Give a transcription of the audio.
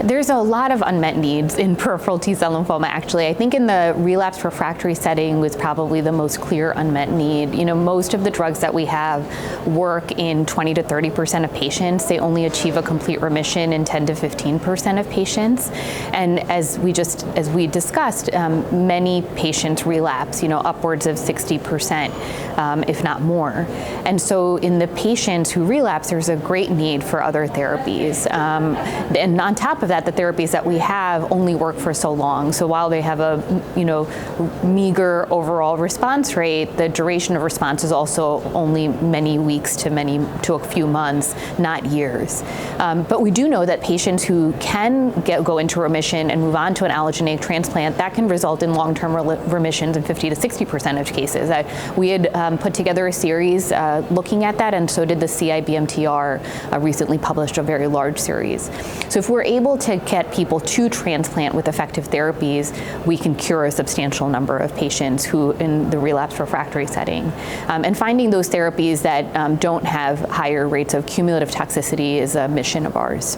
There's a lot of unmet needs in peripheral T-cell lymphoma, actually. I think in the relapsed refractory setting was probably the most clear unmet need. Most of the drugs that we have work in 20 to 30% of patients. They only achieve a complete remission in 10 to 15% of patients. And as we discussed, many patients relapse, upwards of 60%, if not more. And so in the patients who relapse, there's a great need for other therapies. And on top of that, the therapies that we have only work for so long. So while they have a meager overall response rate, the duration of response is also only many weeks to a few months, not years. But we do know that patients who can go into remission and move on to an allogeneic transplant, that can result in long-term remissions in 50 to 60% of cases. We had put together a series looking at that, and so did the CIBMTR, recently published a very large series. So if we're able to get people to transplant with effective therapies, we can cure a substantial number of patients who in the relapsed refractory setting. And finding those therapies that don't have higher rates of cumulative toxicity is a mission of ours.